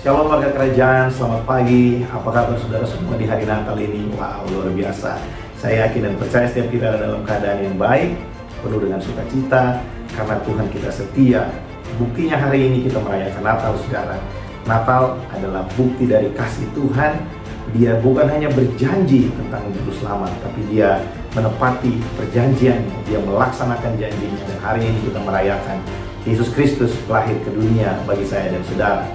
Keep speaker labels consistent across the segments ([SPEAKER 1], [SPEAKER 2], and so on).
[SPEAKER 1] Shalom warga kerajaan, selamat pagi. Apa kabar saudara semua di hari Natal ini? Wow, luar biasa. Saya yakin dan percaya setiap kita ada dalam keadaan yang baik, penuh dengan sukacita, karena Tuhan kita setia. Buktinya hari ini kita merayakan Natal, saudara. Natal adalah bukti dari kasih Tuhan. Dia bukan hanya berjanji tentang juru selamat, tapi dia menepati perjanjiannya. Dia melaksanakan janjinya, dan hari ini kita merayakan Yesus Kristus lahir ke dunia bagi saya dan saudara.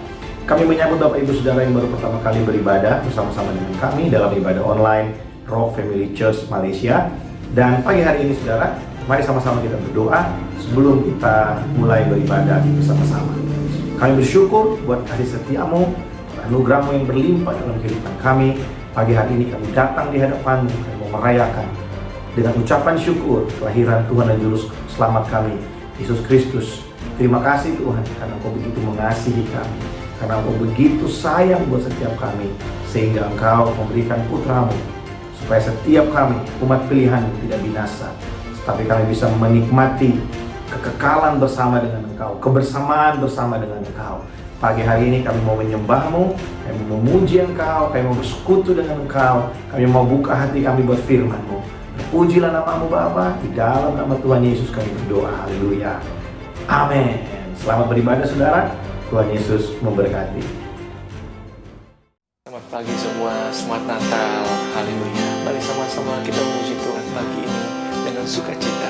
[SPEAKER 1] Kami menyambut Bapak Ibu Saudara yang baru pertama kali beribadah bersama-sama dengan kami dalam ibadah online Rock Family Church Malaysia. Dan pagi hari ini saudara, mari sama-sama kita berdoa sebelum kita mulai beribadah bersama-sama. Kami bersyukur buat kasih setiamu, anugerahmu yang berlimpah dalam kehidupan kami. Pagi hari ini kami datang di hadapanmu dan mau merayakan dengan ucapan syukur kelahiran Tuhan dan Juru Selamat kami, Yesus Kristus. Terima kasih Tuhan karena Engkau begitu mengasihi kami, karena Engkau begitu sayang buat setiap kami, sehingga Engkau memberikan putramu, supaya setiap kami, umat pilihan tidak binasa, tapi kami bisa menikmati kekekalan bersama dengan Engkau, kebersamaan bersama dengan Engkau. Pagi hari ini kami mau menyembah-Mu, kami mau memuji Engkau, kami mau bersekutu dengan Engkau, kami mau buka hati kami buat firman-Mu. Pujilah nama-Mu Bapa, di dalam nama Tuhan Yesus kami berdoa, haleluya, amin. Selamat beribadah saudara, Tuhan Yesus memberkati.
[SPEAKER 2] Selamat pagi semua, selamat Natal, haleluya. Mari sama-sama kita memuji Tuhan pagi ini dengan sukacita.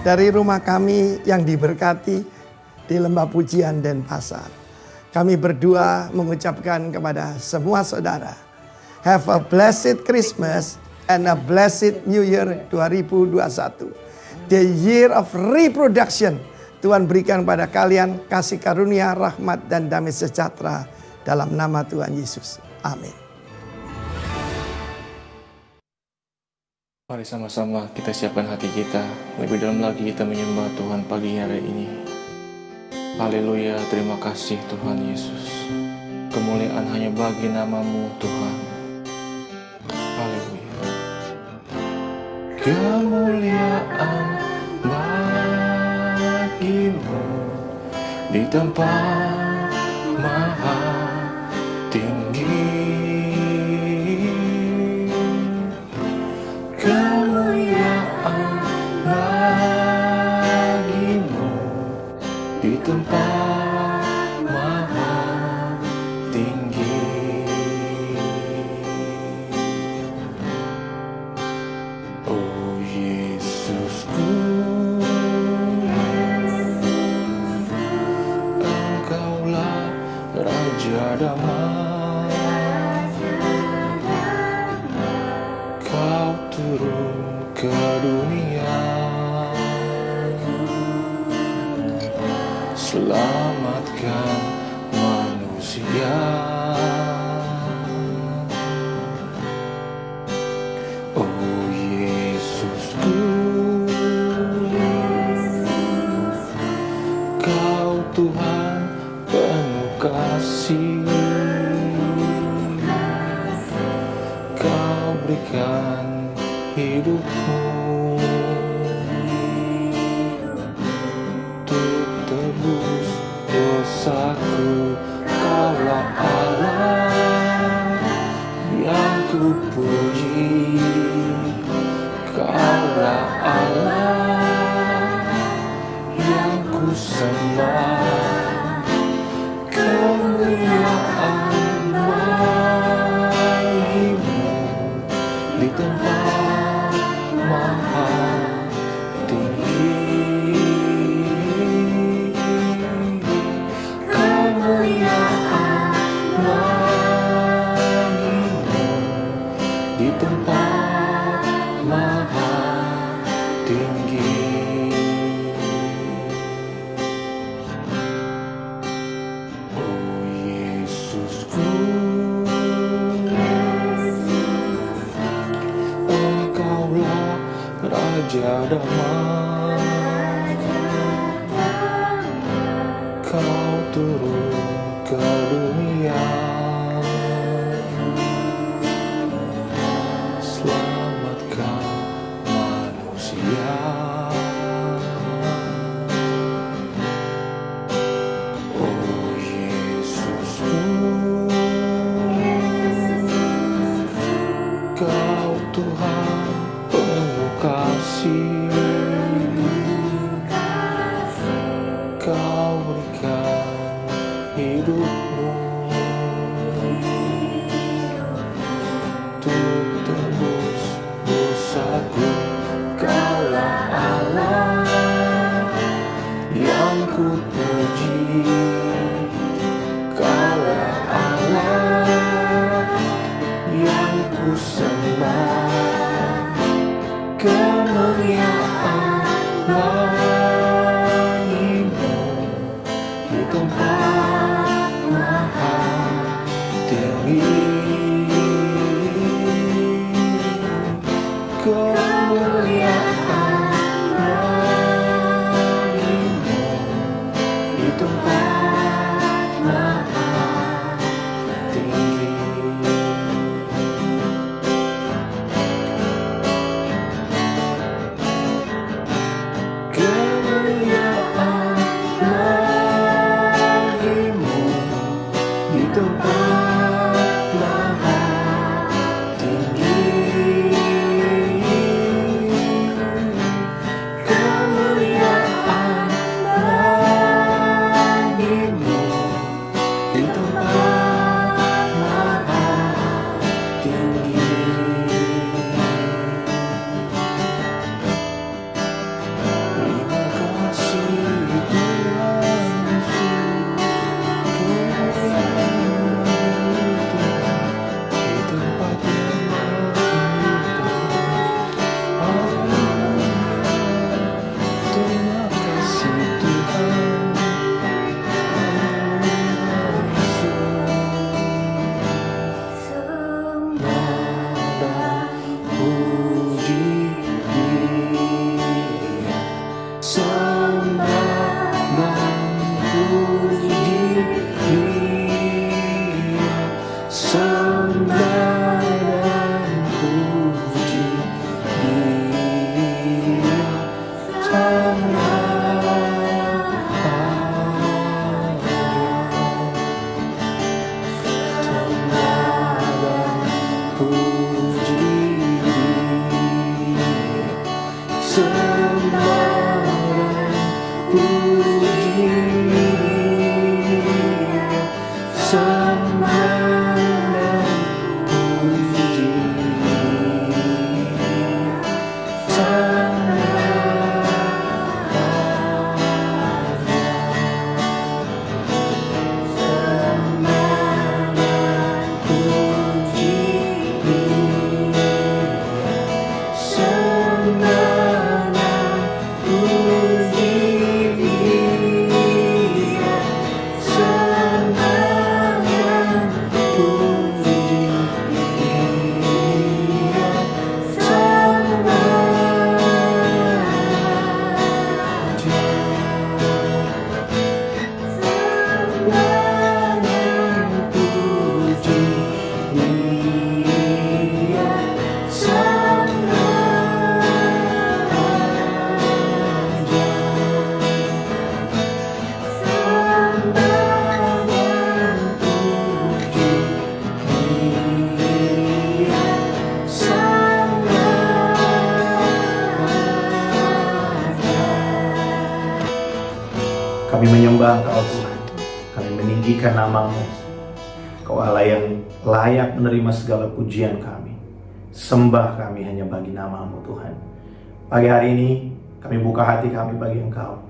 [SPEAKER 3] dari rumah kami yang diberkati di Lembah Pujian Denpasar. Kami berdua mengucapkan kepada semua saudara, have a blessed Christmas and a blessed New Year 2021. The year of reproduction. Tuhan berikan pada kalian kasih karunia, rahmat, dan damai sejahtera dalam nama Tuhan Yesus. Amin.
[SPEAKER 2] Mari sama-sama kita siapkan hati kita. Lebih dalam lagi kita menyembah Tuhan pagi hari ini. Haleluya, terima kasih Tuhan Yesus. Kemuliaan hanya bagi nama-Mu Tuhan. Haleluya. Kemuliaan bagi-Mu di tempat maha tinggi. Kemuliaan bagi-Mu di tempat maha tinggi. Oh Yesusku, Engkaulah Raja damai. Kau turun ke dunia, selamatkan manusia. Oh Yesusku, Kau Tuhan penuh kasih. Kau berikan hidup-Mu untuk tebus dosaku. Kaulah Allah yang kupuji. Kaulah Allah yang kusembah. Kemuliaan bagi-Mu di tempat maha tinggi. Kemuliaan bagi-Mu di tempat maha tinggi. Oh Yesusku, Engkaulah Raja damai. Kau turun ke dunia, selamatkan manusia. Oh Yesusku, Kau Tuhan penuh kasih. Kau berikan hidup-Mu untuk tebus dosaku. Kaulah Allah yang kupuji. Kaulah Allah yang kusembah. Kemuliaan bagi-Mu di tempat maha tinggi. Kemuliaan bagi-Mu di tempat maha tinggi. Kemuliaan bagi-Mu
[SPEAKER 1] Kami menyembah Engkau Tuhan, kami meninggikan nama-Mu. Kau Allah yang layak menerima segala pujian kami. Sembah kami hanya bagi nama-Mu Tuhan. Pagi hari ini kami buka hati kami bagi Engkau.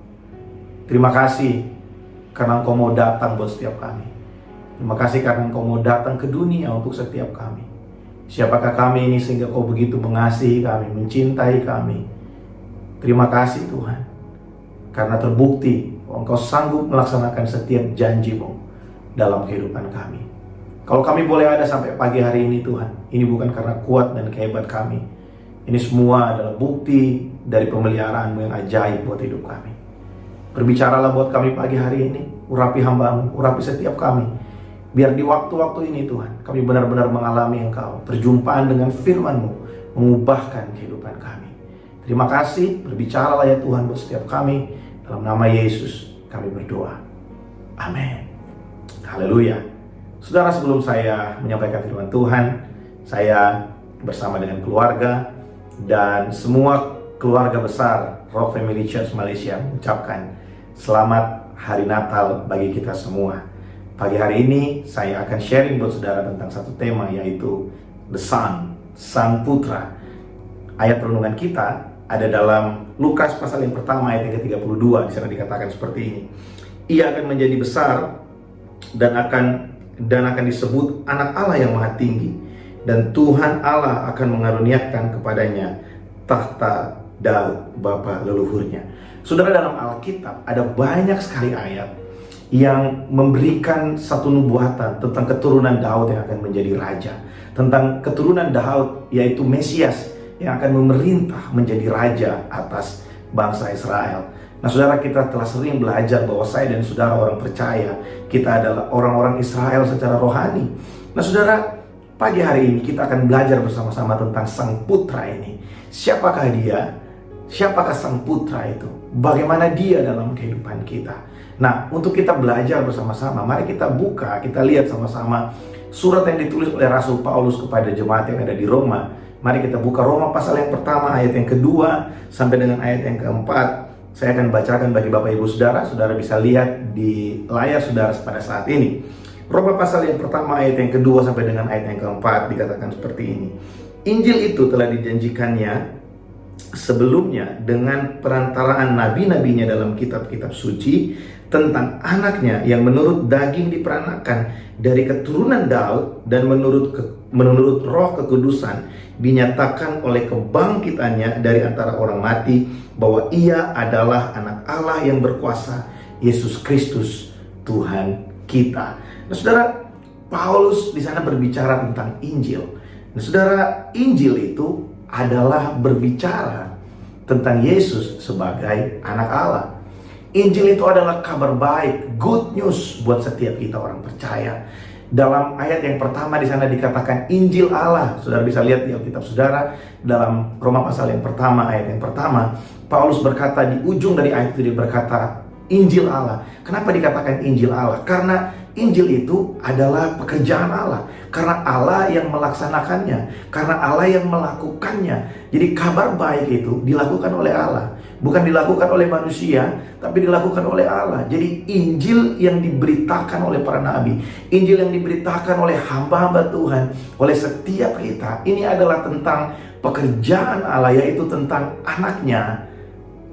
[SPEAKER 1] Terima kasih karena Engkau mau datang buat setiap kami. Terima kasih karena Engkau mau datang ke dunia untuk setiap kami. Siapakah kami ini sehingga Kau begitu mengasihi kami, mencintai kami. Terima kasih Tuhan, karena terbukti Engkau sanggup melaksanakan setiap janji-Mu dalam kehidupan kami. Kalau kami boleh ada sampai pagi hari ini Tuhan, ini bukan karena kuat dan kehebat kami. Ini semua adalah bukti dari pemeliharaan-Mu yang ajaib buat hidup kami. Berbicaralah buat kami pagi hari ini, urapi hamba-Mu, urapi setiap kami. Biar di waktu-waktu ini Tuhan, kami benar-benar mengalami Engkau. Perjumpaan dengan firman-Mu mengubahkan kehidupan kami. Terima kasih, berbicaralah ya Tuhan buat setiap kami. Dalam nama Yesus kami berdoa. Amin. Haleluya. Saudara, sebelum saya menyampaikan firman Tuhan, saya bersama dengan keluarga dan semua keluarga besar Rock Family Church Malaysia mengucapkan selamat Hari Natal bagi kita semua. Pagi hari ini saya akan sharing buat saudara tentang satu tema, yaitu The Son, Sang Putra. Ayat renungan kita ada dalam Lukas pasal yang pertama ayat yang ke-32. Di sana dikatakan seperti ini. Ia akan menjadi besar dan akan disebut Anak Allah yang Maha Tinggi, dan Tuhan Allah akan mengaruniakan kepadanya tahta Daud bapa leluhurnya. Saudara, dalam Alkitab ada banyak sekali ayat yang memberikan satu nubuatan tentang keturunan Daud yang akan menjadi raja, tentang keturunan Daud yaitu Mesias yang akan memerintah menjadi raja atas bangsa Israel. Nah saudara, kita telah sering belajar bahwa saya dan saudara orang percaya, kita adalah orang-orang Israel secara rohani. Nah saudara, pagi hari ini kita akan belajar bersama-sama tentang Sang Putra ini. Siapakah dia? Siapakah Sang Putra itu? Bagaimana dia dalam kehidupan kita? Nah, untuk kita belajar bersama-sama, mari kita buka, kita lihat sama-sama surat yang ditulis oleh Rasul Paulus kepada jemaat yang ada di Roma. Mari kita buka Roma pasal yang pertama ayat yang kedua sampai dengan ayat yang keempat. Saya akan bacakan bagi Bapak Ibu Saudara. Saudara bisa lihat di layar saudara pada saat ini. Roma pasal yang pertama ayat yang kedua sampai dengan ayat yang keempat dikatakan seperti ini. Injil itu telah dijanjikannya sebelumnya dengan perantaraan nabi-nabinya dalam kitab-kitab suci tentang anaknya yang menurut daging diperanakan dari keturunan Daud dan menurut roh kekudusan dinyatakan oleh kebangkitannya dari antara orang mati bahwa ia adalah Anak Allah yang berkuasa, Yesus Kristus Tuhan kita. Nah saudara, Paulus di sana berbicara tentang Injil. Nah saudara, Injil itu adalah berbicara tentang Yesus sebagai Anak Allah. Injil itu adalah kabar baik, good news buat setiap kita orang percaya. Dalam ayat yang pertama di sana dikatakan Injil Allah. Saudara bisa lihat di Alkitab saudara, dalam Roma pasal yang pertama ayat yang pertama, Paulus berkata di ujung dari ayat itu, dia berkata Injil Allah. Kenapa dikatakan Injil Allah? Karena Injil itu adalah pekerjaan Allah. Karena Allah yang melaksanakannya, karena Allah yang melakukannya. Jadi kabar baik itu dilakukan oleh Allah, bukan dilakukan oleh manusia, tapi dilakukan oleh Allah. Jadi Injil yang diberitakan oleh para nabi, Injil yang diberitakan oleh hamba-hamba Tuhan, oleh setiap kita, ini adalah tentang pekerjaan Allah, yaitu tentang anaknya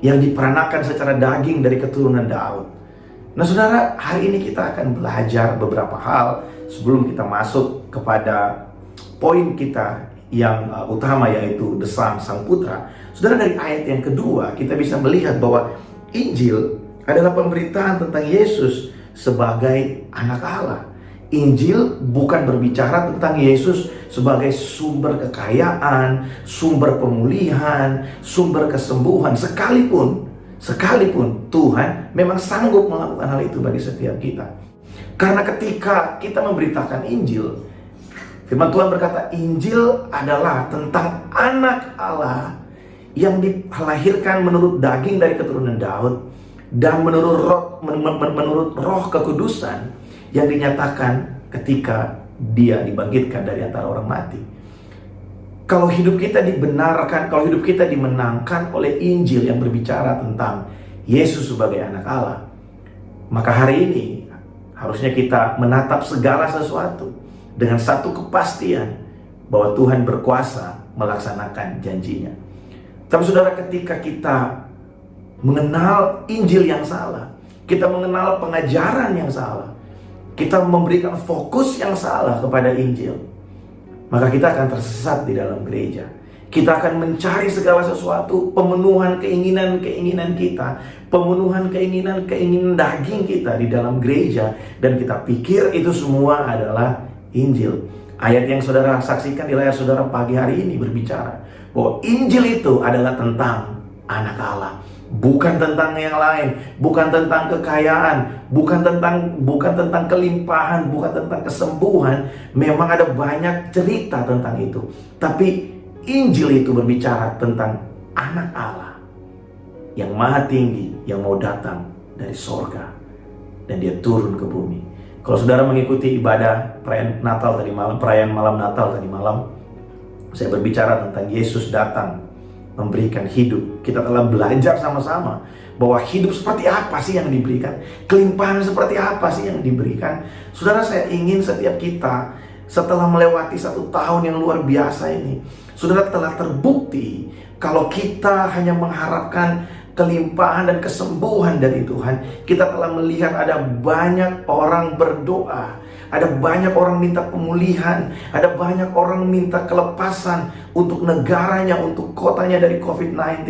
[SPEAKER 1] yang diperanakan secara daging dari keturunan Daud. Nah saudara, hari ini kita akan belajar beberapa hal sebelum kita masuk kepada poin kita yang utama, yaitu The Son, Sang Putra. Saudara, dari ayat yang kedua kita bisa melihat bahwa Injil adalah pemberitaan tentang Yesus sebagai anak Allah. Injil bukan berbicara tentang Yesus sebagai sumber kekayaan, sumber pemulihan, sumber kesembuhan. Sekalipun Tuhan memang sanggup melakukan hal itu bagi setiap kita. Karena ketika kita memberitakan Injil, firman Tuhan berkata Injil adalah tentang anak Allah yang dilahirkan menurut daging dari keturunan Daud dan menurut roh kekudusan yang dinyatakan ketika dia dibangkitkan dari antara orang mati. Kalau hidup kita dibenarkan, kalau hidup kita dimenangkan oleh Injil yang berbicara tentang Yesus sebagai anak Allah, maka hari ini harusnya kita menatap segala sesuatu dengan satu kepastian bahwa Tuhan berkuasa melaksanakan janjinya. Tapi saudara, ketika kita mengenal Injil yang salah, kita mengenal pengajaran yang salah, kita memberikan fokus yang salah kepada Injil, maka kita akan tersesat di dalam gereja. Kita akan mencari segala sesuatu, pemenuhan keinginan-keinginan kita, pemenuhan keinginan daging kita di dalam gereja, dan kita pikir itu semua adalah Injil. Ayat yang saudara saksikan di layar saudara pagi hari ini berbicara bahwa Injil itu adalah tentang anak Allah, bukan tentang yang lain, bukan tentang kekayaan, bukan tentang kelimpahan, bukan tentang kesembuhan. Memang ada banyak cerita tentang itu, tapi Injil itu berbicara tentang anak Allah yang maha tinggi, yang mau datang dari sorga dan dia turun ke bumi. Kalau saudara mengikuti ibadah perayaan Natal tadi malam, perayaan malam Natal tadi malam, saya berbicara tentang Yesus datang memberikan hidup. Kita telah belajar sama-sama bahwa hidup seperti apa sih yang diberikan, kelimpahan seperti apa sih yang diberikan. Saudara, saya ingin setiap kita setelah melewati 1 tahun yang luar biasa ini, saudara, telah terbukti kalau kita hanya mengharapkan kelimpahan dan kesembuhan dari Tuhan. Kita telah melihat ada banyak orang berdoa, ada banyak orang minta pemulihan, ada banyak orang minta kelepasan untuk negaranya, untuk kotanya dari COVID-19.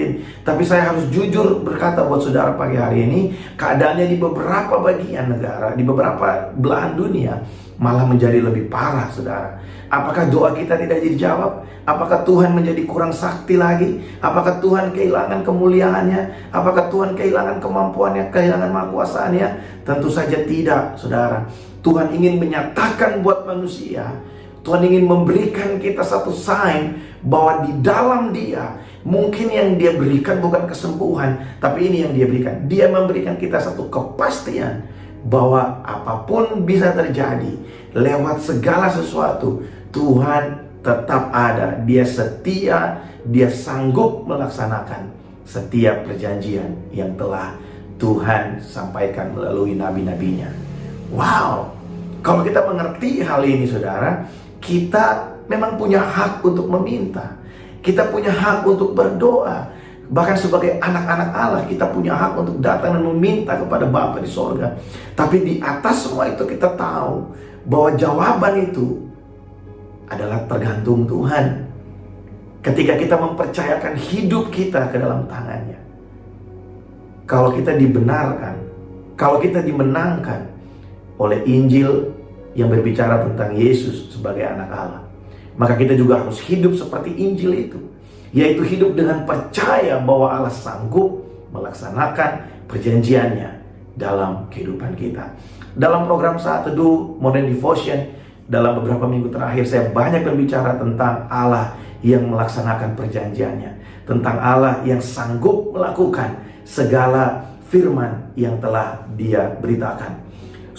[SPEAKER 1] Tapi saya harus jujur berkata buat saudara pagi hari ini, keadaannya di beberapa bagian negara, di beberapa belahan dunia malah menjadi lebih parah, saudara. Apakah doa kita tidak dijawab? Apakah Tuhan menjadi kurang sakti lagi? Apakah Tuhan kehilangan kemuliaannya? Apakah Tuhan kehilangan kemampuannya, kehilangan mahkuasaannya? Tentu saja tidak, saudara. Tuhan ingin menyatakan buat manusia, Tuhan ingin memberikan kita satu sign bahwa di dalam Dia, mungkin yang Dia berikan bukan kesembuhan, tapi ini yang Dia berikan. Dia memberikan kita satu kepastian bahwa apapun bisa terjadi lewat segala sesuatu, Tuhan tetap ada. Dia setia, Dia sanggup melaksanakan setiap perjanjian yang telah Tuhan sampaikan melalui nabi-nabinya. Wow, kalau kita mengerti hal ini, saudara, kita memang punya hak untuk meminta. Kita punya hak untuk berdoa. Bahkan sebagai anak-anak Allah, kita punya hak untuk datang dan meminta kepada Bapa di sorga. Tapi di atas semua itu kita tahu bahwa jawaban itu adalah tergantung Tuhan. Ketika kita mempercayakan hidup kita ke dalam tangannya, kalau kita dibenarkan, kalau kita dimenangkan oleh Injil yang berbicara tentang Yesus sebagai anak Allah, maka kita juga harus hidup seperti Injil itu, yaitu hidup dengan percaya bahwa Allah sanggup melaksanakan perjanjiannya dalam kehidupan kita. Dalam program Saat Teduh Modern Devotion, dalam beberapa minggu terakhir saya banyak berbicara tentang Allah yang melaksanakan perjanjiannya, tentang Allah yang sanggup melakukan segala firman yang telah Dia beritakan.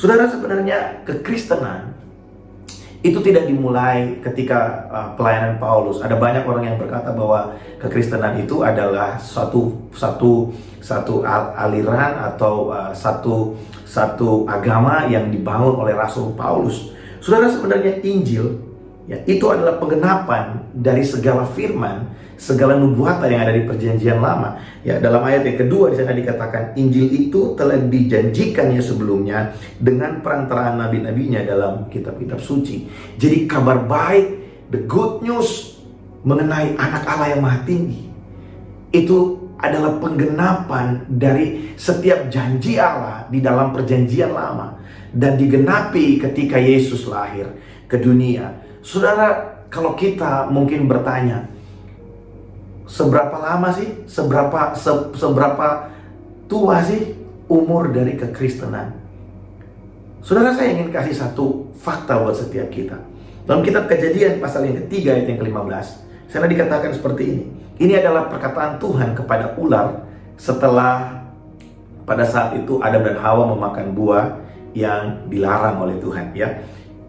[SPEAKER 1] Saudara, sebenarnya kekristenan itu tidak dimulai ketika pelayanan Paulus. Ada banyak orang yang berkata bahwa kekristenan itu adalah satu aliran atau satu agama yang dibangun oleh Rasul Paulus. Saudara, sebenarnya Injil ya, itu adalah penggenapan dari segala firman, segala nubuatan yang ada di Perjanjian Lama. Ya, dalam ayat yang kedua di sana dikatakan Injil itu telah dijanjikannya sebelumnya dengan perantaraan nabi-nabinya dalam kitab-kitab suci. Jadi kabar baik, the good news mengenai anak Allah yang Maha Tinggi itu adalah penggenapan dari setiap janji Allah di dalam Perjanjian Lama dan digenapi ketika Yesus lahir ke dunia. Saudara, kalau kita mungkin bertanya, seberapa lama sih, seberapa tua sih umur dari kekristenan? Saudara, saya ingin kasih satu fakta buat setiap kita. Dalam kitab Kejadian pasal yang ketiga ayat yang ke-15, sana dikatakan seperti ini. Ini adalah perkataan Tuhan kepada ular setelah pada saat itu Adam dan Hawa memakan buah yang dilarang oleh Tuhan, ya.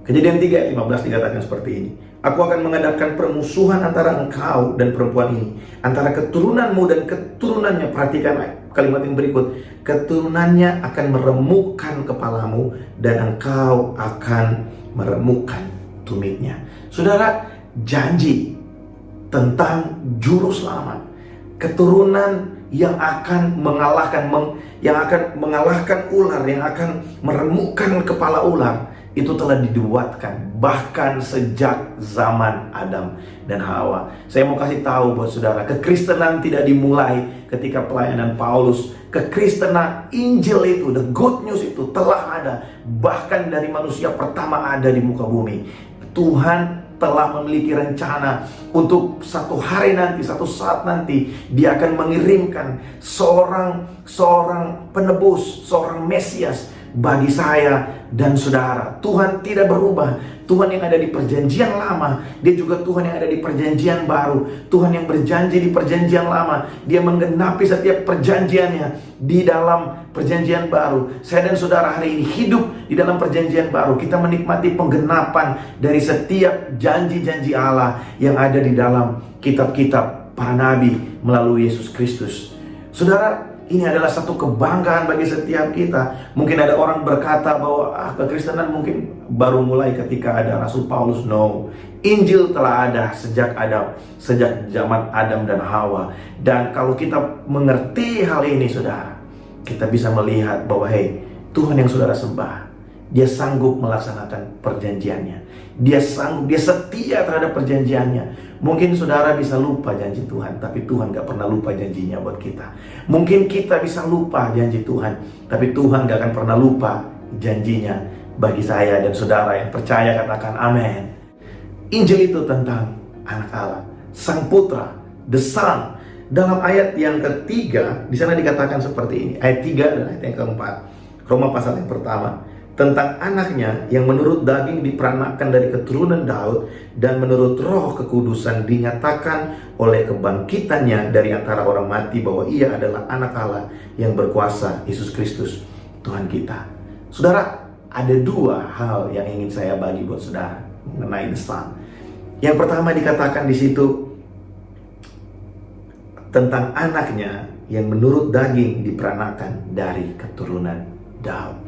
[SPEAKER 1] Kejadian 3 ayat 15 dikatakan seperti ini. Aku akan mengadakan permusuhan antara engkau dan perempuan ini, antara keturunanmu dan keturunannya. Perhatikan kalimat yang berikut. Keturunannya akan meremukkan kepalamu dan engkau akan meremukkan tumitnya. Saudara, janji tentang juru selamat, keturunan yang akan mengalahkan ular, yang akan meremukkan kepala ular, itu telah dibuatkan bahkan sejak zaman Adam dan Hawa. Saya mau kasih tahu buat saudara, kekristenan tidak dimulai ketika pelayanan Paulus. Kekristenan, Injil itu, the good news itu telah ada bahkan dari manusia pertama ada di muka bumi. Tuhan telah memiliki rencana untuk satu hari nanti, satu saat nanti Dia akan mengirimkan seorang penebus, seorang Mesias bagi saya dan saudara. Tuhan tidak berubah. Tuhan yang ada di Perjanjian Lama, Dia juga Tuhan yang ada di Perjanjian Baru. Tuhan yang berjanji di Perjanjian Lama, Dia menggenapi setiap perjanjiannya di dalam Perjanjian Baru. Saya dan saudara hari ini hidup di dalam Perjanjian Baru. Kita menikmati penggenapan dari setiap janji-janji Allah yang ada di dalam kitab-kitab para nabi melalui Yesus Kristus. Saudara, ini adalah satu kebanggaan bagi setiap kita. Mungkin ada orang berkata bahwa kekristenan mungkin baru mulai ketika ada Rasul Paulus. No, Injil telah ada sejak zaman Adam dan Hawa. Dan kalau kita mengerti hal ini, saudara, kita bisa melihat bahwa Tuhan yang saudara sembah, Dia sanggup melaksanakan perjanjiannya. Dia sanggup, Dia setia terhadap perjanjiannya. Mungkin saudara bisa lupa janji Tuhan, tapi Tuhan gak pernah lupa janjinya buat kita. Mungkin kita bisa lupa janji Tuhan, tapi Tuhan gak akan pernah lupa janjinya bagi saya dan saudara yang percaya. Katakan amin. Injil itu tentang anak Allah, Sang Putra, the Son. Dalam ayat yang ketiga, di sana dikatakan seperti ini. Ayat 3 dan ayat yang keempat, Roma pasal yang pertama, tentang anaknya yang menurut daging diperanakan dari keturunan Daud dan menurut roh kekudusan dinyatakan oleh kebangkitannya dari antara orang mati bahwa ia adalah anak Allah yang berkuasa, Yesus Kristus Tuhan kita. Saudara, ada dua hal yang ingin saya bagi buat saudara mengenai the Son. Yang pertama dikatakan di situ tentang anaknya yang menurut daging diperanakan dari keturunan Daud.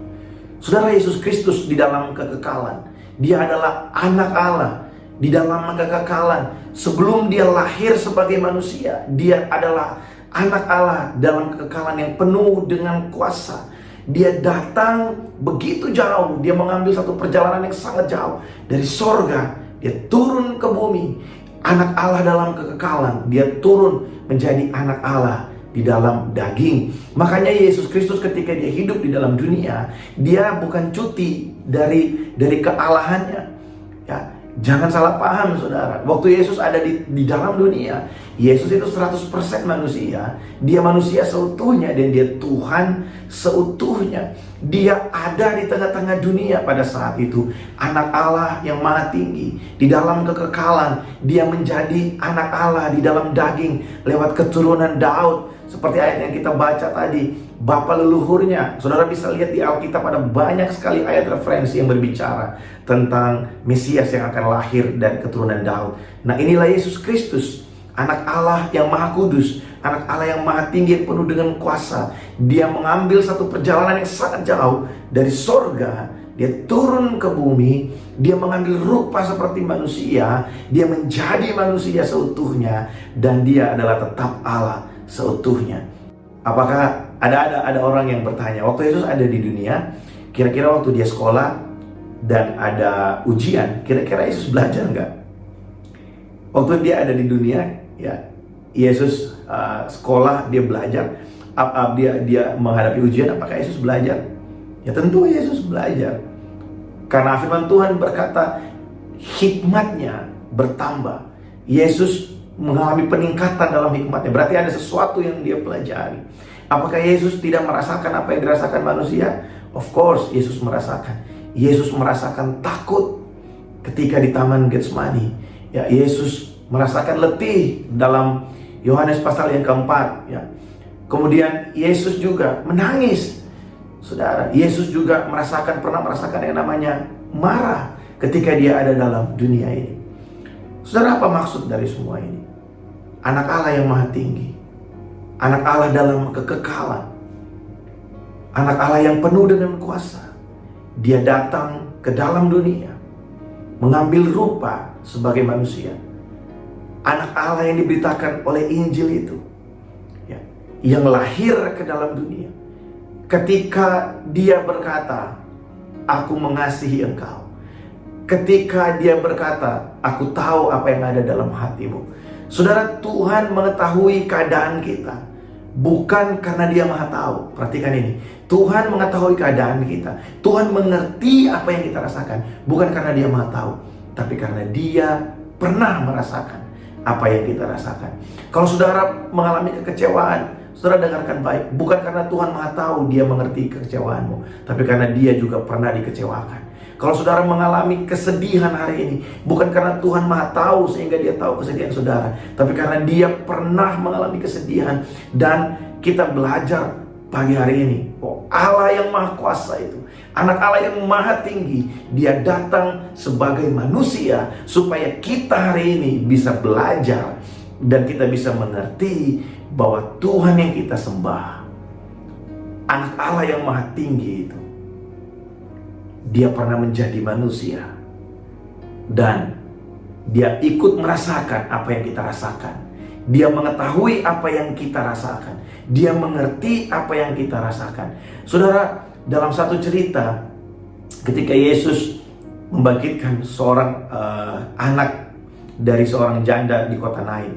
[SPEAKER 1] Saudara, Yesus Kristus di dalam kekekalan, Dia adalah anak Allah di dalam kekekalan. Sebelum Dia lahir sebagai manusia, Dia adalah anak Allah dalam kekekalan yang penuh dengan kuasa. Dia datang begitu jauh, Dia mengambil satu perjalanan yang sangat jauh dari sorga. Dia turun ke bumi, anak Allah dalam kekekalan. Dia turun menjadi anak Allah di dalam daging. Makanya Yesus Kristus ketika Dia hidup di dalam dunia, Dia bukan cuti dari kealahannya. Ya, jangan salah paham saudara. Waktu Yesus ada di dalam dunia, Yesus itu 100% manusia. Dia manusia seutuhnya dan Dia Tuhan seutuhnya. Dia ada di tengah-tengah dunia pada saat itu. Anak Allah yang Maha Tinggi di dalam kekekalan. Dia menjadi anak Allah di dalam daging lewat keturunan Daud. Seperti ayat yang kita baca tadi, bapa leluhurnya. Saudara bisa lihat di Alkitab ada banyak sekali ayat referensi yang berbicara tentang Mesias yang akan lahir dari keturunan Daud. Nah, inilah Yesus Kristus, anak Allah yang maha kudus, anak Allah yang maha tinggi, yang penuh dengan kuasa. Dia mengambil satu perjalanan yang sangat jauh dari sorga. Dia turun ke bumi, dia mengambil rupa seperti manusia, dia menjadi manusia seutuhnya, dan dia adalah tetap Allah seutuhnya. Apakah ada orang yang bertanya, waktu Yesus ada di dunia, kira-kira waktu dia sekolah dan ada ujian, kira-kira Yesus belajar nggak? Waktu dia ada di dunia, ya Yesus sekolah, dia belajar, dia menghadapi ujian, apakah Yesus belajar? Ya tentu Yesus belajar. Karena firman Tuhan berkata, hikmatnya bertambah. Yesus mengalami peningkatan dalam hikmatnya. Berarti ada sesuatu yang dia pelajari. Apakah Yesus tidak merasakan apa yang dirasakan manusia? Of course, Yesus merasakan. Yesus merasakan takut ketika di Taman Getsemani. Ya, Yesus merasakan letih dalam Yohanes pasal yang keempat. Ya. Kemudian Yesus juga menangis. Saudara, Yesus juga pernah merasakan yang namanya marah ketika dia ada dalam dunia ini. Saudara, apa maksud dari semua ini? Anak Allah yang maha tinggi, anak Allah dalam kekekalan, anak Allah yang penuh dengan kuasa. Dia datang ke dalam dunia, mengambil rupa sebagai manusia. Anak Allah yang diberitakan oleh Injil itu, ya, yang lahir ke dalam dunia. Ketika dia berkata, aku mengasihi engkau. Ketika dia berkata, aku tahu apa yang ada dalam hatimu. Saudara, Tuhan mengetahui keadaan kita, bukan karena dia maha tahu. Perhatikan ini, Tuhan mengetahui keadaan kita. Tuhan mengerti apa yang kita rasakan, bukan karena dia maha tahu, tapi karena dia pernah merasakan apa yang kita rasakan. Kalau saudara mengalami kekecewaan, saudara dengarkan baik, bukan karena Tuhan maha tahu dia mengerti kekecewaanmu, tapi karena dia juga pernah dikecewakan. Kalau saudara mengalami kesedihan hari ini, bukan karena Tuhan maha tahu sehingga dia tahu kesedihan saudara, tapi karena dia pernah mengalami kesedihan. Dan kita belajar pagi hari ini, oh, Allah yang maha kuasa itu, anak Allah yang maha tinggi, dia datang sebagai manusia supaya kita hari ini bisa belajar dan kita bisa mengerti bahwa Tuhan yang kita sembah, anak Allah yang maha tinggi itu, dia pernah menjadi manusia dan dia ikut merasakan apa yang kita rasakan. Dia mengetahui apa yang kita rasakan. Dia mengerti apa yang kita rasakan. Saudara, dalam satu cerita ketika Yesus membangkitkan seorang anak dari seorang janda di kota Nain,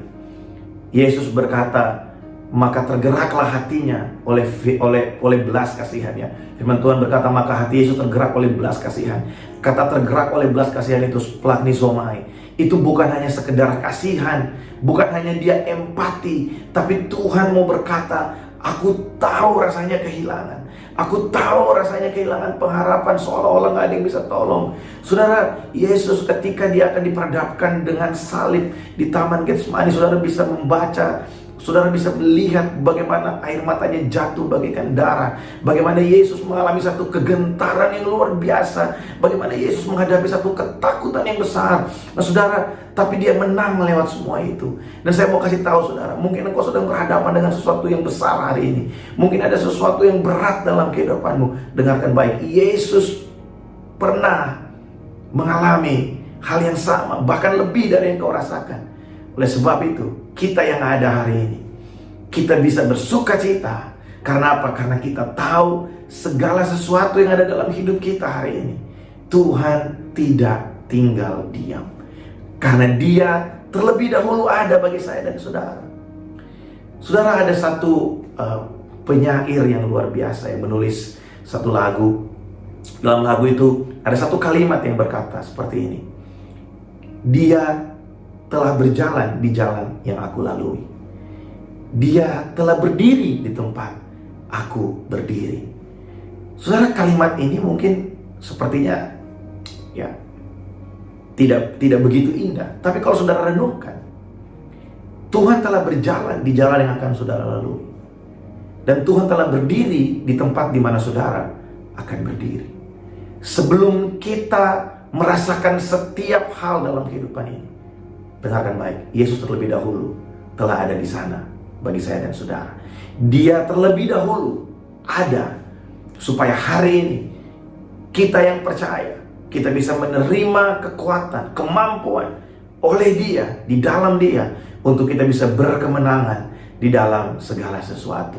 [SPEAKER 1] Yesus berkata, maka tergeraklah hatinya oleh belas kasihannya. Firman Tuhan berkata, maka hati Yesus tergerak oleh belas kasihan. Kata tergerak oleh belas kasihan itu splagnisomai. Itu bukan hanya sekedar kasihan, bukan hanya dia empati, tapi Tuhan mau berkata, aku tahu rasanya kehilangan. Aku tahu rasanya kehilangan pengharapan, seolah-olah gak ada yang bisa tolong. Saudara, Yesus ketika dia akan diperhadapkan dengan salib di Taman Getsemani, saudara bisa membaca, saudara bisa melihat bagaimana air matanya jatuh bagaikan darah. Bagaimana Yesus mengalami satu kegentaran yang luar biasa. Bagaimana Yesus menghadapi satu ketakutan yang besar. Nah saudara, tapi dia menang melewat semua itu. Dan saya mau kasih tahu saudara, mungkin engkau sedang berhadapan dengan sesuatu yang besar hari ini. Mungkin ada sesuatu yang berat dalam kehidupanmu. Dengarkan baik, Yesus pernah mengalami hal yang sama, bahkan lebih dari yang kau rasakan. Oleh sebab itu, kita yang ada hari ini, kita bisa bersuka cita. Karena apa? Karena kita tahu segala sesuatu yang ada dalam hidup kita hari ini, Tuhan tidak tinggal diam. Karena dia terlebih dahulu ada bagi saya dan saudara. Saudara, ada satu penyair yang luar biasa yang menulis satu lagu. Dalam lagu itu ada satu kalimat yang berkata seperti ini. Dia telah berjalan di jalan yang aku lalui. Dia telah berdiri di tempat aku berdiri. Saudara, kalimat ini mungkin sepertinya ya tidak begitu indah. Tapi kalau saudara renungkan, Tuhan telah berjalan di jalan yang akan saudara lalui. Dan Tuhan telah berdiri di tempat di mana saudara akan berdiri. Sebelum kita merasakan setiap hal dalam kehidupan ini, dengarkan baik, Yesus terlebih dahulu telah ada di sana bagi saya dan saudara. Dia terlebih dahulu ada supaya hari ini kita yang percaya, kita bisa menerima kekuatan, kemampuan oleh Dia, di dalam Dia, untuk kita bisa berkemenangan di dalam segala sesuatu.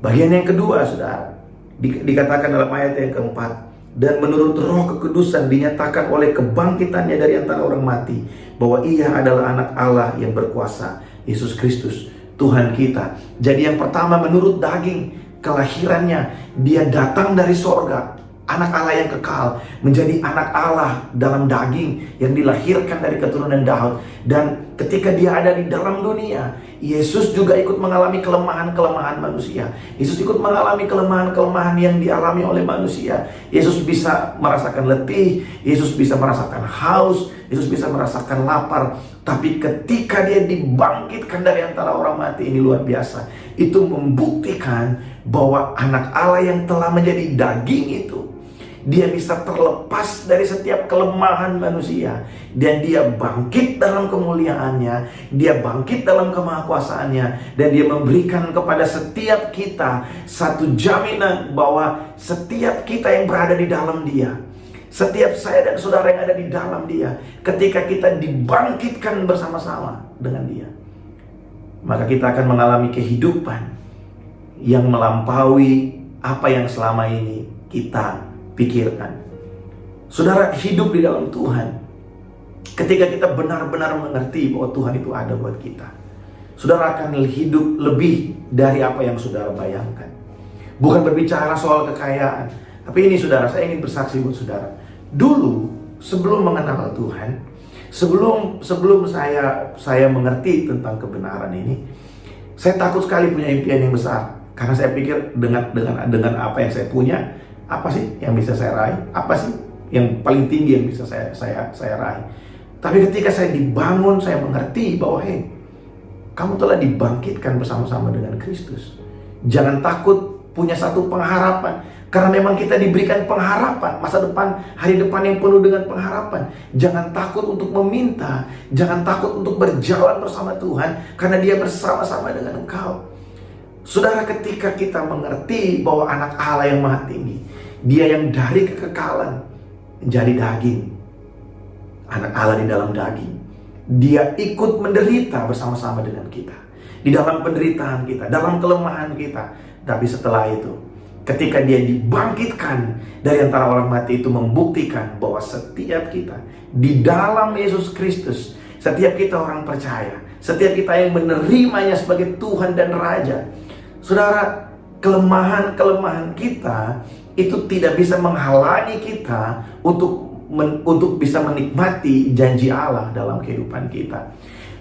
[SPEAKER 1] Bagian yang kedua, saudara, dikatakan dalam ayat yang keempat, dan menurut Roh Kekudusan dinyatakan oleh kebangkitannya dari antara orang mati, bahwa Ia adalah anak Allah yang berkuasa, Yesus Kristus, Tuhan kita. Jadi yang pertama, menurut daging, kelahirannya, Dia datang dari sorga, anak Allah yang kekal, menjadi anak Allah dalam daging yang dilahirkan dari keturunan Daud. Dan ketika Dia ada di dalam dunia, Yesus juga ikut mengalami kelemahan-kelemahan manusia. Yesus ikut mengalami kelemahan-kelemahan yang dialami oleh manusia. Yesus bisa merasakan letih, Yesus bisa merasakan haus, Yesus bisa merasakan lapar. Tapi ketika Dia dibangkitkan dari antara orang mati, ini luar biasa. Itu membuktikan bahwa anak Allah yang telah menjadi daging itu, Dia bisa terlepas dari setiap kelemahan manusia. Dan Dia bangkit dalam kemuliaannya, Dia bangkit dalam kemahakuasaannya, dan Dia memberikan kepada setiap kita satu jaminan bahwa setiap kita yang berada di dalam Dia, setiap saya dan saudara yang ada di dalam Dia, ketika kita dibangkitkan bersama-sama dengan Dia, maka kita akan mengalami kehidupan yang melampaui apa yang selama ini kita pikirkan. Saudara, hidup di dalam Tuhan, ketika kita benar-benar mengerti bahwa Tuhan itu ada buat kita, saudara akan hidup lebih dari apa yang saudara bayangkan. Bukan berbicara soal kekayaan, tapi ini saudara, saya ingin bersaksi buat saudara. Dulu, sebelum mengenal Tuhan, sebelum saya mengerti tentang kebenaran ini, saya takut sekali punya impian yang besar. Karena saya pikir dengan apa yang saya punya, apa sih yang bisa saya raih? Apa sih yang paling tinggi yang bisa saya raih? Tapi ketika saya dibangun, saya mengerti bahwa kamu telah dibangkitkan bersama-sama dengan Kristus. Jangan takut punya satu pengharapan, karena memang kita diberikan pengharapan, masa depan, hari depan yang penuh dengan pengharapan. Jangan takut untuk meminta, jangan takut untuk berjalan bersama Tuhan, karena Dia bersama-sama dengan engkau. Saudara, ketika kita mengerti bahwa anak Allah yang maha tinggi, Dia yang dari kekekalan menjadi daging, anak Allah di dalam daging, Dia ikut menderita bersama-sama dengan kita, di dalam penderitaan kita, dalam kelemahan kita. Tapi setelah itu, ketika Dia dibangkitkan dari antara orang mati, itu membuktikan bahwa setiap kita di dalam Yesus Kristus, setiap kita orang percaya, setiap kita yang menerimanya sebagai Tuhan dan Raja, saudara, kelemahan-kelemahan kita itu tidak bisa menghalangi kita untuk bisa menikmati janji Allah dalam kehidupan kita.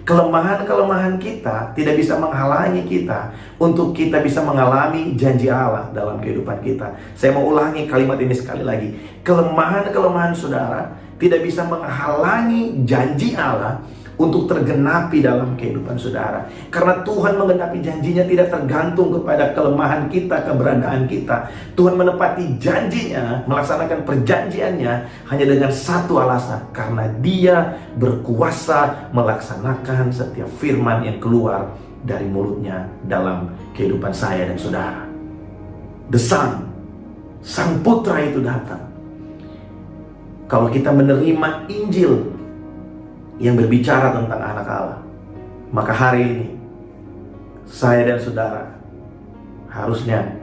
[SPEAKER 1] Kelemahan-kelemahan kita tidak bisa menghalangi kita untuk kita bisa mengalami janji Allah dalam kehidupan kita. Saya mau ulangi kalimat ini sekali lagi. Kelemahan-kelemahan saudara tidak bisa menghalangi janji Allah untuk tergenapi dalam kehidupan saudara. Karena Tuhan menggenapi janjinya tidak tergantung kepada kelemahan kita, keberadaan kita. Tuhan menepati janjinya, melaksanakan perjanjiannya hanya dengan satu alasan. Karena Dia berkuasa melaksanakan setiap firman yang keluar dari mulutnya dalam kehidupan saya dan saudara. The Son, Sang Putra itu datang. Kalau kita menerima Injil yang berbicara tentang anak Allah, maka hari ini saya dan saudara harusnya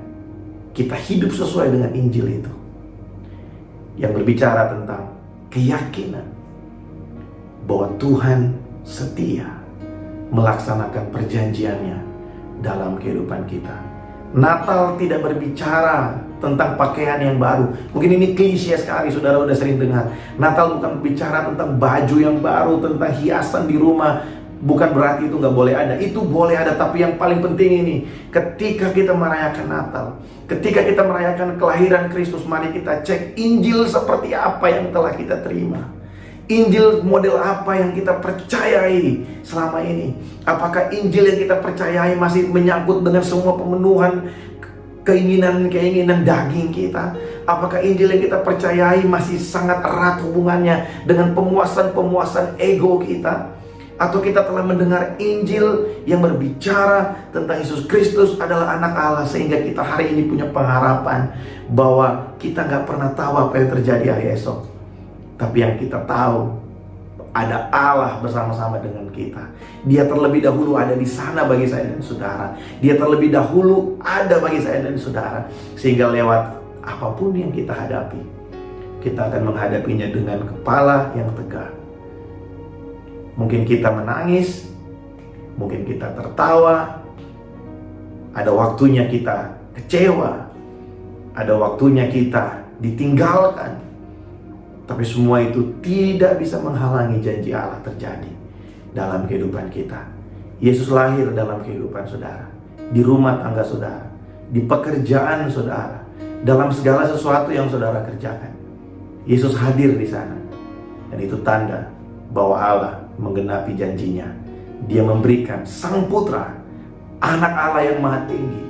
[SPEAKER 1] kita hidup sesuai dengan Injil itu, yang berbicara tentang keyakinan bahwa Tuhan setia melaksanakan perjanjiannya dalam kehidupan kita. Natal tidak berbicara tentang pakaian yang baru. Mungkin ini klise sekali, saudara udah sering dengar. Natal bukan berbicara tentang baju yang baru, tentang hiasan di rumah. Bukan berarti itu nggak boleh ada. Itu boleh ada, tapi yang paling penting ini, ketika kita merayakan Natal, ketika kita merayakan kelahiran Kristus, mari kita cek Injil seperti apa yang telah kita terima. Injil model apa yang kita percayai selama ini? Apakah Injil yang kita percayai masih menyangkut dengan semua pemenuhan keinginan-keinginan daging kita? Apakah Injil yang kita percayai masih sangat erat hubungannya dengan pemuasan-pemuasan ego kita? Atau kita telah mendengar Injil yang berbicara tentang Yesus Kristus adalah anak Allah, sehingga kita hari ini punya pengharapan bahwa kita gak pernah tahu apa yang terjadi hari esok. Tapi yang kita tahu, ada Allah bersama-sama dengan kita. Dia terlebih dahulu ada di sana bagi saya dan saudara. Dia terlebih dahulu ada bagi saya dan saudara. Sehingga lewat apapun yang kita hadapi, kita akan menghadapinya dengan kepala yang tegak. Mungkin kita menangis, mungkin kita tertawa, ada waktunya kita kecewa, ada waktunya kita ditinggalkan. Tapi semua itu tidak bisa menghalangi janji Allah terjadi dalam kehidupan kita. Yesus lahir dalam kehidupan saudara, di rumah tangga saudara, di pekerjaan saudara, dalam segala sesuatu yang saudara kerjakan. Yesus hadir di sana. Dan itu tanda bahwa Allah menggenapi janjinya. Dia memberikan Sang Putra, anak Allah yang maha tinggi,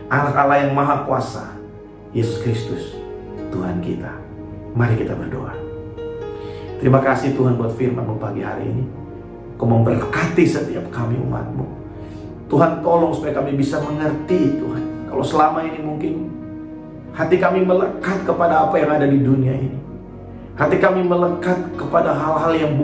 [SPEAKER 1] anak Allah yang maha kuasa, Yesus Kristus, Tuhan kita. Mari kita berdoa. Terima kasih Tuhan buat firman-Mu pagi hari ini. Kau memberkati setiap kami umat-Mu. Tuhan, tolong supaya kami bisa mengerti Tuhan. Kalau selama ini mungkin hati kami melekat kepada apa yang ada di dunia ini. Hati kami melekat kepada hal-hal yang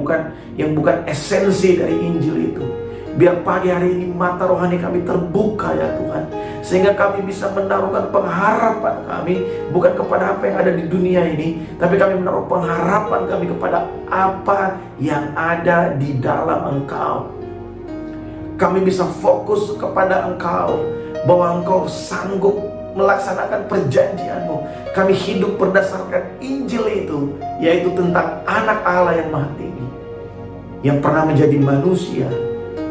[SPEAKER 1] bukan esensi dari Injil itu. Biar pagi hari ini mata rohani kami terbuka ya Tuhan, sehingga kami bisa menaruhkan pengharapan kami bukan kepada apa yang ada di dunia ini, tapi kami menaruh pengharapan kami kepada apa yang ada di dalam Engkau. Kami bisa fokus kepada Engkau, bahwa Engkau sanggup melaksanakan perjanjian-Mu. Kami hidup berdasarkan Injil itu, yaitu tentang anak Allah yang maha tinggi, yang pernah menjadi manusia,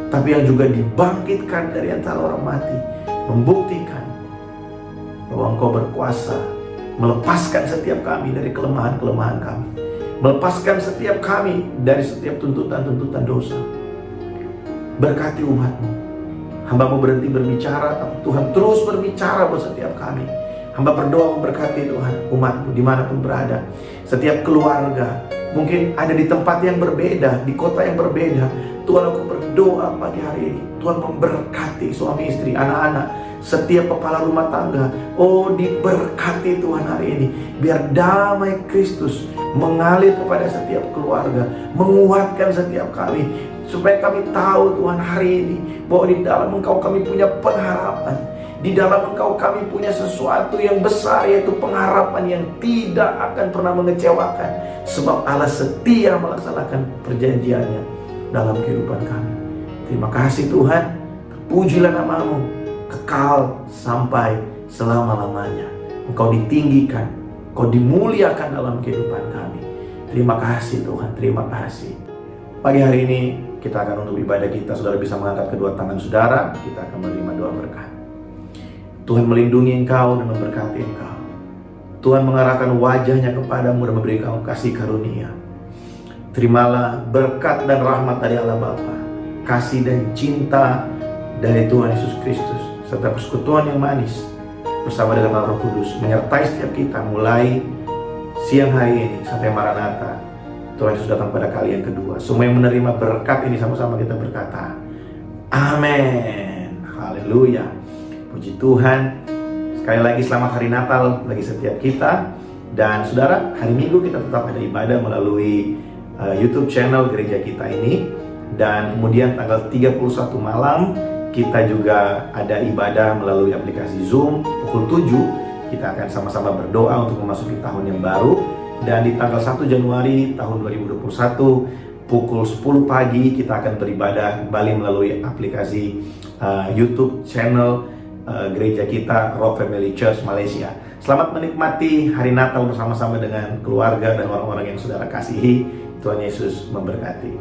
[SPEAKER 1] tapi yang juga dibangkitkan dari antara orang mati, membuktikan bahwa Engkau berkuasa melepaskan setiap kami dari kelemahan-kelemahan kami, melepaskan setiap kami dari setiap tuntutan-tuntutan dosa. Berkati umat-Mu. Hamba-Mu berhenti berbicara, tapi Tuhan terus berbicara buat setiap kami. Hamba berdoa memberkati Tuhan umat-Mu dimanapun berada. Setiap keluarga mungkin ada di tempat yang berbeda, di kota yang berbeda. Tuhan, aku berdoa pagi hari ini, Tuhan memberkati suami istri, anak-anak, setiap kepala rumah tangga. Oh, diberkati Tuhan hari ini. Biar damai Kristus mengalir kepada setiap keluarga, menguatkan setiap kami, supaya kami tahu Tuhan hari ini bahwa di dalam Engkau kami punya pengharapan. Di dalam Engkau kami punya sesuatu yang besar, yaitu pengharapan yang tidak akan pernah mengecewakan. Sebab Allah setia melaksanakan perjanjiannya dalam kehidupan kami. Terima kasih Tuhan. Terpujilah nama-Mu, kekal sampai selama-lamanya. Engkau ditinggikan, Engkau dimuliakan dalam kehidupan kami. Terima kasih Tuhan, terima kasih. Pagi hari ini kita akan untuk ibadah kita, saudara bisa mengangkat kedua tangan saudara. Kita akan menerima doa berkat. Tuhan melindungi engkau dan memberkati engkau. Tuhan mengarahkan wajahnya kepadamu dan memberi engkau kasih karunia. Terimalah berkat dan rahmat dari Allah Bapa, kasih dan cinta dari Tuhan Yesus Kristus, serta persekutuan yang manis bersama dengan Roh Kudus menyertai setiap kita mulai siang hari ini sampai Maranatha. Tuhan Yesus datang pada kali yang kedua. Semua yang menerima berkat ini sama-sama kita berkata, amin. Haleluya. Puji Tuhan. Sekali lagi selamat hari Natal bagi setiap kita. Dan saudara, hari Minggu kita tetap ada ibadah melalui YouTube channel gereja kita ini. Dan kemudian tanggal 31 malam kita juga ada ibadah melalui aplikasi Zoom pukul 7. Kita akan sama-sama berdoa untuk memasuki tahun yang baru. Dan di tanggal 1 Januari tahun 2021 pukul 10 pagi kita akan beribadah kembali melalui aplikasi YouTube channel gereja kita, Rock Family Church Malaysia. Selamat menikmati hari Natal bersama-sama dengan keluarga dan orang-orang yang saudara kasihi. Tuhan Yesus memberkati.